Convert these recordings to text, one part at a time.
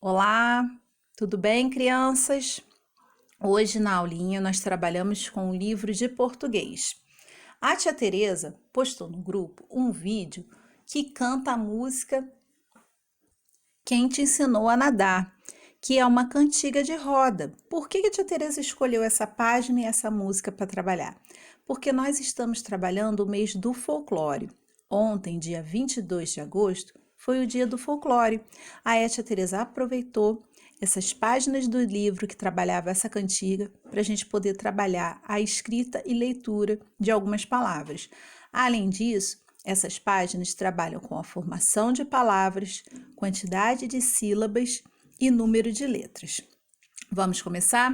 Olá, tudo bem, crianças? Hoje na aulinha nós trabalhamos com um livro de português. A tia Tereza postou no grupo um vídeo que canta a música Quem Te Ensinou a Nadar, que é uma cantiga de roda. Por que a tia Tereza escolheu essa página e essa música para trabalhar? Porque nós estamos trabalhando o mês do folclore. Ontem, dia 22 de agosto, foi o dia do folclore. A tia Tereza aproveitou essas páginas do livro que trabalhava essa cantiga para a gente poder trabalhar a escrita e leitura de algumas palavras. Além disso, essas páginas trabalham com a formação de palavras, quantidade de sílabas e número de letras. Vamos começar?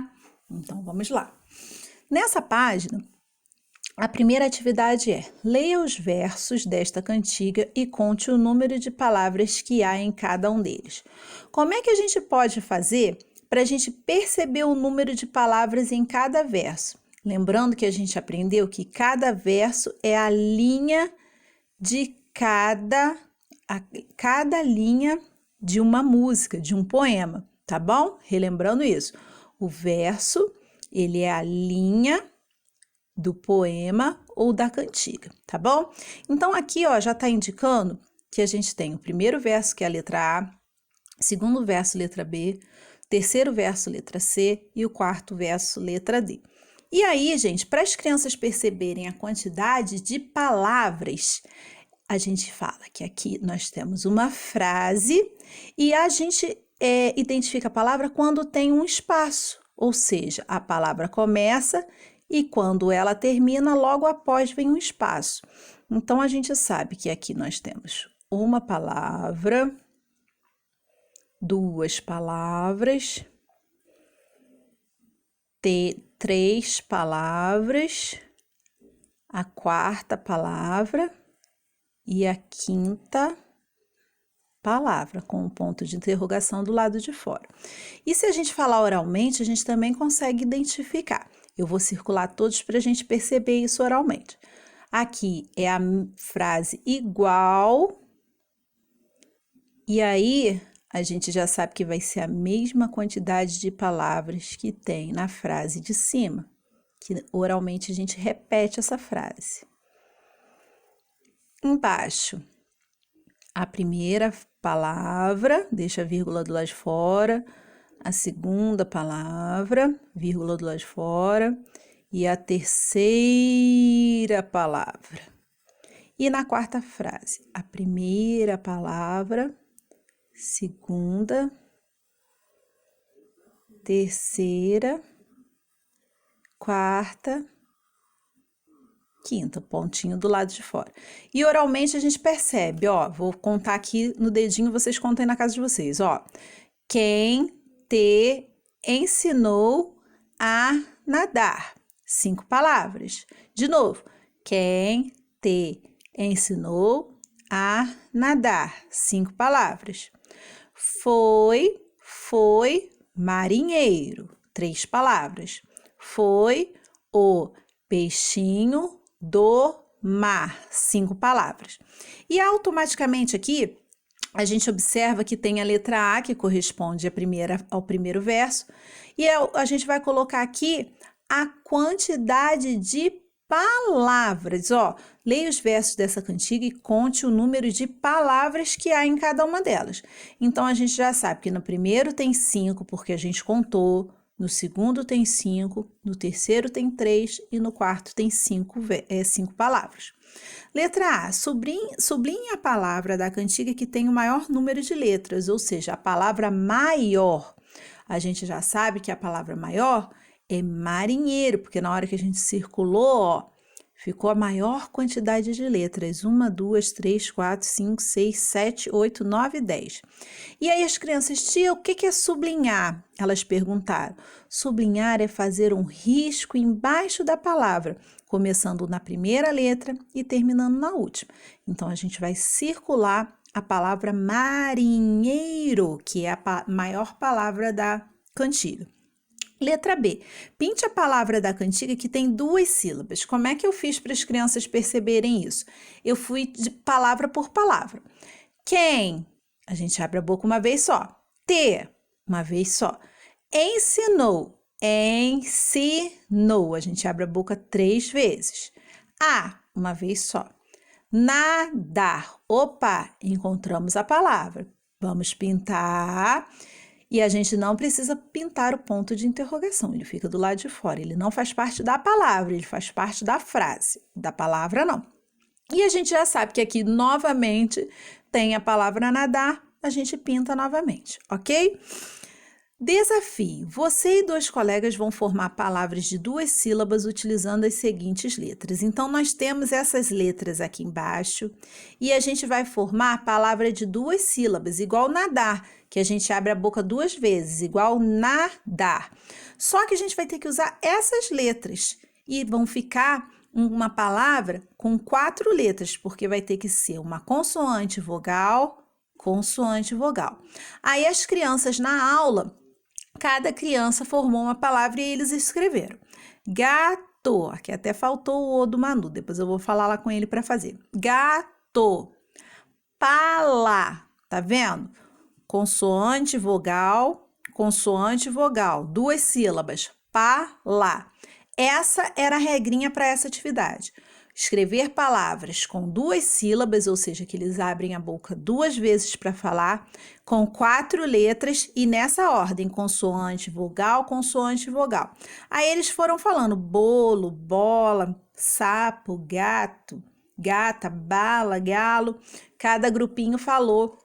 Então vamos lá. Nessa página, a primeira atividade é: leia os versos desta cantiga e conte o número de palavras que há em cada um deles. Como é que a gente pode fazer para a gente perceber o número de palavras em cada verso? Lembrando que a gente aprendeu que cada verso é a linha de cada linha de uma música, de um poema, tá bom? Relembrando isso. O verso, ele é a linha do poema ou da cantiga, tá bom? Então aqui, ó, já tá indicando que a gente tem o primeiro verso, que é a letra A, segundo verso, letra B, terceiro verso, letra C e o quarto verso, letra D. E aí, gente, para as crianças perceberem a quantidade de palavras, a gente fala que aqui nós temos uma frase e a gente identifica a palavra quando tem um espaço, ou seja, a palavra começa e quando ela termina, logo após vem um espaço. Então, a gente sabe que aqui nós temos uma palavra, duas palavras, três palavras, a quarta palavra e a quinta palavra, com um ponto de interrogação do lado de fora. E se a gente falar oralmente, a gente também consegue identificar. Eu vou circular todos para a gente perceber isso oralmente. Aqui é a frase igual, e aí a gente já sabe que vai ser a mesma quantidade de palavras que tem na frase de cima, que oralmente a gente repete essa frase. Embaixo, a primeira palavra, deixa a vírgula do lado de fora, a segunda palavra, vírgula do lado de fora, e a terceira palavra. E na quarta frase, a primeira palavra, segunda, terceira, quarta, quinta, pontinho do lado de fora. E oralmente a gente percebe, ó, vou contar aqui no dedinho, vocês contem na casa de vocês, ó. Quem te ensinou a nadar? 5 palavras. De novo, quem te ensinou a nadar? 5 palavras. Foi marinheiro. 3 palavras. Foi o peixinho do mar, 5 palavras. E automaticamente aqui, a gente observa que tem a letra A, que corresponde ao primeiro verso, e a gente vai colocar aqui a quantidade de palavras. Ó, leia os versos dessa cantiga e conte o número de palavras que há em cada uma delas. Então, a gente já sabe que no primeiro tem 5, porque a gente contou. No segundo tem 5, no terceiro tem 3 e no quarto tem 5 palavras. Letra A, sublinhe a palavra da cantiga que tem o maior número de letras, ou seja, a palavra maior. A gente já sabe que a palavra maior é marinheiro, porque na hora que a gente circulou, ó, ficou a maior quantidade de letras. 1, 2, 3, 4, 5, 6, 7, 8, 9, 10. E aí as crianças, tia, o que é sublinhar? Elas perguntaram. Sublinhar é fazer um risco embaixo da palavra, começando na primeira letra e terminando na última. Então, a gente vai circular a palavra marinheiro, que é a maior palavra da cantiga. Letra B, pinte a palavra da cantiga que tem 2 sílabas. Como é que eu fiz para as crianças perceberem isso? Eu fui de palavra por palavra. Quem? A gente abre a boca uma vez só. T. uma vez só. Ensinou, ensinou. A gente abre a boca 3 vezes. Uma vez só. Nadar. Opa, encontramos a palavra. Vamos pintar. E a gente não precisa pintar o ponto de interrogação. Ele fica do lado de fora. Ele não faz parte da palavra, ele faz parte da frase. Da palavra, não. E a gente já sabe que aqui, novamente, tem a palavra nadar. A gente pinta novamente, ok? Desafio. Você e 2 colegas vão formar palavras de 2 sílabas utilizando as seguintes letras. Então, nós temos essas letras aqui embaixo e a gente vai formar a palavra de 2 sílabas, igual nadar, que a gente abre a boca 2 vezes, igual nadar. Só que a gente vai ter que usar essas letras e vão ficar uma palavra com 4 letras, porque vai ter que ser uma consoante, vogal, consoante, vogal. Aí as crianças na aula, cada criança formou uma palavra e eles escreveram. Gato, aqui até faltou o O do Manu, depois eu vou falar lá com ele para fazer. Gato, pala, tá vendo? Consoante, vogal, 2 sílabas, pala. Essa era a regrinha para essa atividade. Escrever palavras com 2 sílabas, ou seja, que eles abrem a boca 2 vezes para falar, com 4 letras e nessa ordem, consoante, vogal, consoante, vogal. Aí eles foram falando bolo, bola, sapo, gato, gata, bala, galo. Cada grupinho falou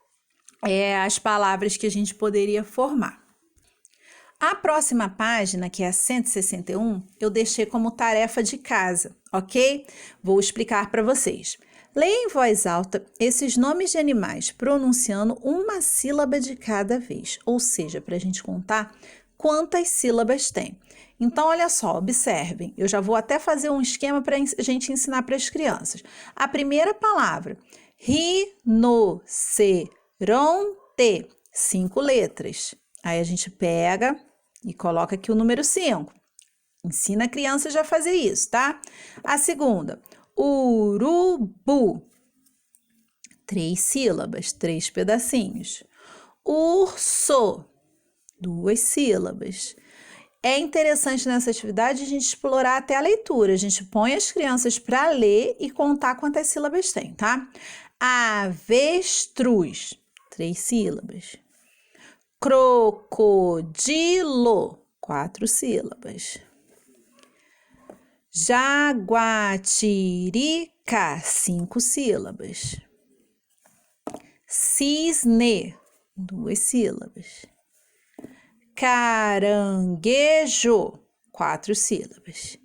as palavras que a gente poderia formar. A próxima página, que é a 161, eu deixei como tarefa de casa, ok? Vou explicar para vocês. Leia em voz alta esses nomes de animais, pronunciando uma sílaba de cada vez, ou seja, para a gente contar quantas sílabas tem. Então, olha só, observem, eu já vou até fazer um esquema para a gente ensinar para as crianças. A primeira palavra, rinoceronte, 5 letras. Aí a gente pega e coloca aqui o número 5. Ensina a criança já a fazer isso, tá? A segunda, urubu. 3 sílabas, 3 pedacinhos. Urso, 2 sílabas. É interessante nessa atividade a gente explorar até a leitura. A gente põe as crianças para ler e contar quantas sílabas tem, tá? Avestruz, 3 sílabas. Crocodilo, 4 sílabas. Jaguatirica, 5 sílabas. Cisne, 2 sílabas. Caranguejo, 4 sílabas.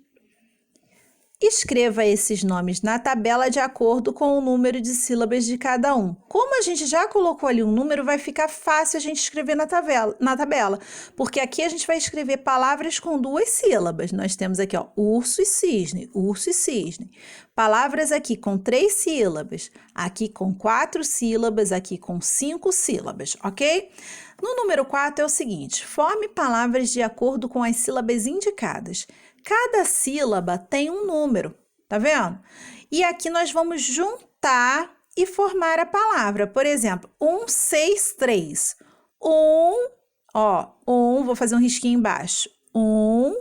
Escreva esses nomes na tabela de acordo com o número de sílabas de cada um. Como a gente já colocou ali um número, vai ficar fácil a gente escrever na tabela, porque aqui a gente vai escrever palavras com 2 sílabas. Nós temos aqui, ó, urso e cisne, urso e cisne. Palavras aqui com 3 sílabas, aqui com 4 sílabas, aqui com 5 sílabas, ok? No número 4 é o seguinte, forme palavras de acordo com as sílabas indicadas. Cada sílaba tem um número, tá vendo? E aqui nós vamos juntar e formar a palavra. Por exemplo, 163. Vou fazer um risquinho embaixo. 1,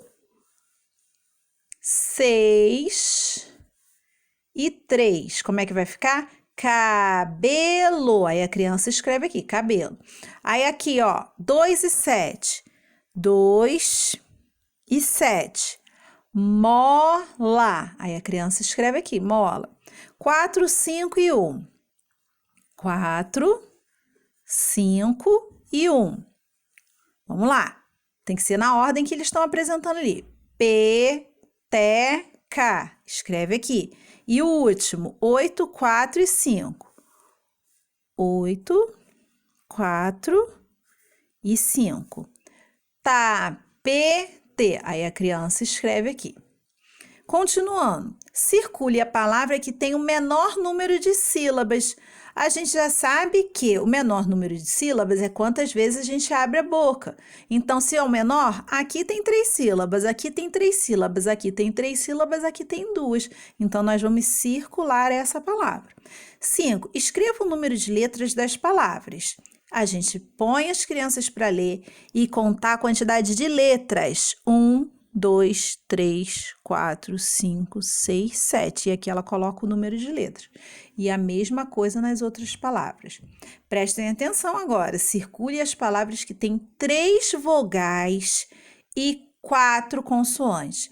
6 e 3. Como é que vai ficar? Cabelo. Aí a criança escreve aqui, cabelo. Aí aqui, ó, 2 e 7. 2 e 7. Mola. Aí a criança escreve aqui, mola. 4, 5 e 1. 4, 5 e 1. Vamos lá. Tem que ser na ordem que eles estão apresentando ali. Peteca. Escreve aqui. E o último, 8, 4 e 5. 8, 4 e 5. Tapete. Aí a criança escreve aqui. Continuando, circule a palavra que tem o menor número de sílabas. A gente já sabe que o menor número de sílabas é quantas vezes a gente abre a boca. Então, se é o menor, aqui tem 3 sílabas, aqui tem 3 sílabas, aqui tem 3 sílabas, aqui tem 2. Então, nós vamos circular essa palavra. 5. Escreva o número de letras das palavras. a gente põe as crianças para ler e contar a quantidade de letras. 1, 2, 3, 4, 5, 6, 7. E aqui ela coloca o número de letras. E a mesma coisa nas outras palavras. Prestem atenção agora. Circule as palavras que têm 3 vogais e 4 consoantes.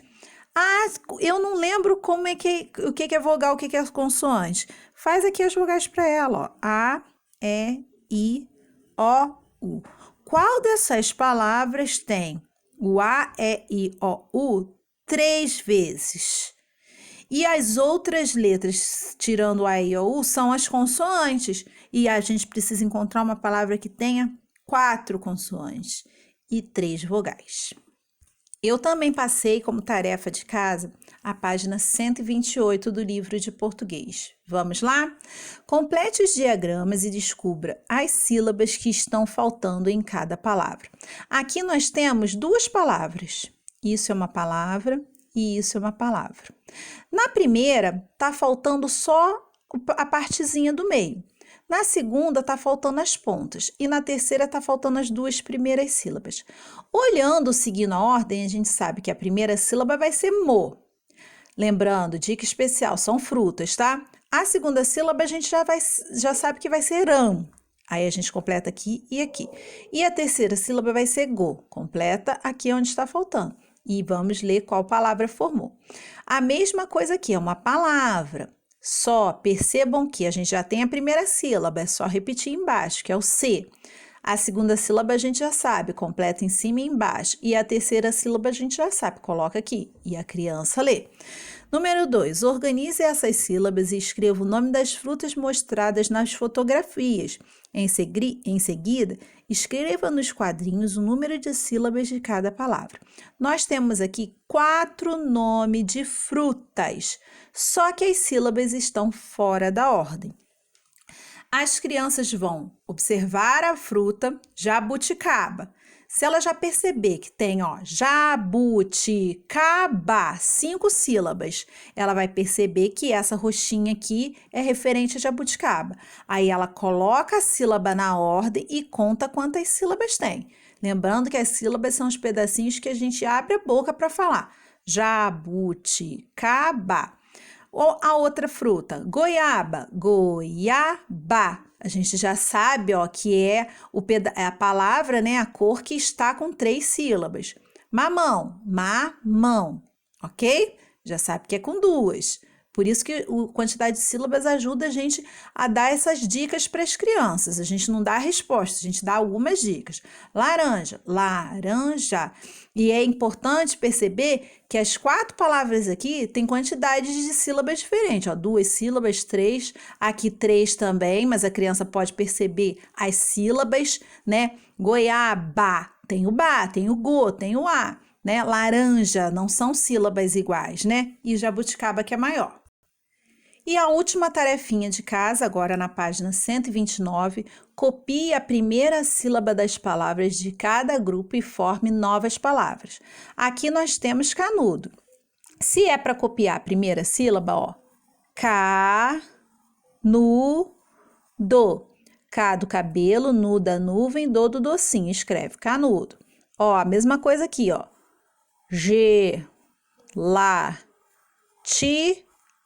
Ah, eu não lembro o que é vogal, o que é consoante. Faz aqui as vogais para ela, ó. A, E, I, O, U. Qual dessas palavras tem o A, E, I, O, U 3 vezes? E as outras letras, tirando o A, E, I, O, U, são as consoantes. E a gente precisa encontrar uma palavra que tenha 4 consoantes e 3 vogais. Eu também passei como tarefa de casa a página 128 do livro de português. Vamos lá? Complete os diagramas e descubra as sílabas que estão faltando em cada palavra. Aqui nós temos 2 palavras. Isso é uma palavra e isso é uma palavra. Na primeira, está faltando só a partezinha do meio. Na segunda, está faltando as pontas. E na terceira, está faltando as 2 primeiras sílabas. Olhando, seguindo a ordem, a gente sabe que a primeira sílaba vai ser mo. Lembrando, dica especial, são frutas, tá? A segunda sílaba, a gente já sabe que vai ser ram. Aí a gente completa aqui e aqui. E a terceira sílaba vai ser go. Completa aqui onde está faltando. E vamos ler qual palavra formou. A mesma coisa aqui, é uma palavra. Só percebam que a gente já tem a primeira sílaba, é só repetir embaixo, que é o C. A segunda sílaba a gente já sabe, completa em cima e embaixo. E a terceira sílaba a gente já sabe, coloca aqui. E a criança lê. Número 2. Organize essas sílabas e escreva o nome das frutas mostradas nas fotografias. Em seguida, escreva nos quadrinhos o número de sílabas de cada palavra. Nós temos aqui 4 nomes de frutas, só que as sílabas estão fora da ordem. As crianças vão observar a fruta jabuticaba. Se ela já perceber que tem, ó, jabuticaba, 5 sílabas, ela vai perceber que essa roxinha aqui é referente a jabuticaba. Aí ela coloca a sílaba na ordem e conta quantas sílabas tem. Lembrando que as sílabas são os pedacinhos que a gente abre a boca para falar. Jabuticaba. Ou a outra fruta, goiaba, goiaba. A gente já sabe, ó, que é a palavra, né, a cor que está com 3 sílabas. Mamão, mamão, ok? Já sabe que é com 2. Por isso que a quantidade de sílabas ajuda a gente a dar essas dicas para as crianças. A gente não dá a resposta, a gente dá algumas dicas. Laranja, laranja. E é importante perceber que as 4 palavras aqui têm quantidades de sílabas diferentes. Ó, 2 sílabas, 3, aqui 3 também, mas a criança pode perceber as sílabas, né? Goiaba, tem o ba, tem o go, tem o a, né? Laranja, não são sílabas iguais, né? E jabuticaba que é maior. E a última tarefinha de casa, agora na página 129, copie a primeira sílaba das palavras de cada grupo e forme novas palavras. Aqui nós temos canudo. Se é para copiar a primeira sílaba, ó, do. K do cabelo, nu da nuvem, do docinho. Escreve canudo. Ó, a mesma coisa aqui, ó.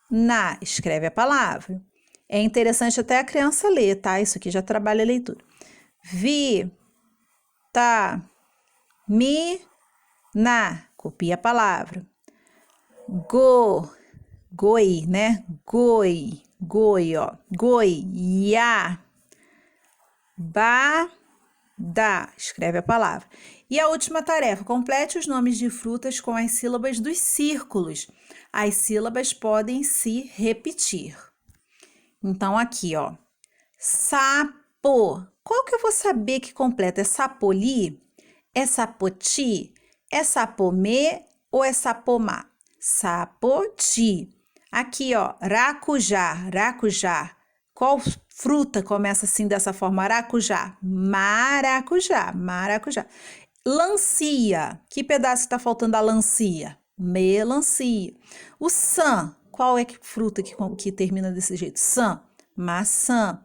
Na, escreve a palavra. É interessante até a criança ler, tá? Isso aqui já trabalha a leitura. Na, copia a palavra. Goi, né? Goi, ó. Da, escreve a palavra. E a última tarefa, complete os nomes de frutas com as sílabas dos círculos. As sílabas podem se repetir. Então, aqui, ó, sapo. Qual que eu vou saber que completa? É sapoli? É sapoti? É sapomê ou é sapomá? Sapoti. Aqui, ó, racujá. Qual fruta começa assim dessa forma? Maracujá. Lancia. Que pedaço está faltando da lancia? Melancia. O qual é que fruta que termina desse jeito? Maçã.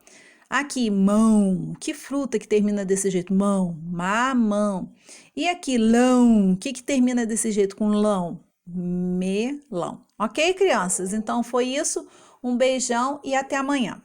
Aqui, mão. Que fruta que termina desse jeito? Mão. Mamão. E aqui, lão. O que termina desse jeito com lão? Melão. Ok, crianças? Então, foi isso. Um beijão e até amanhã.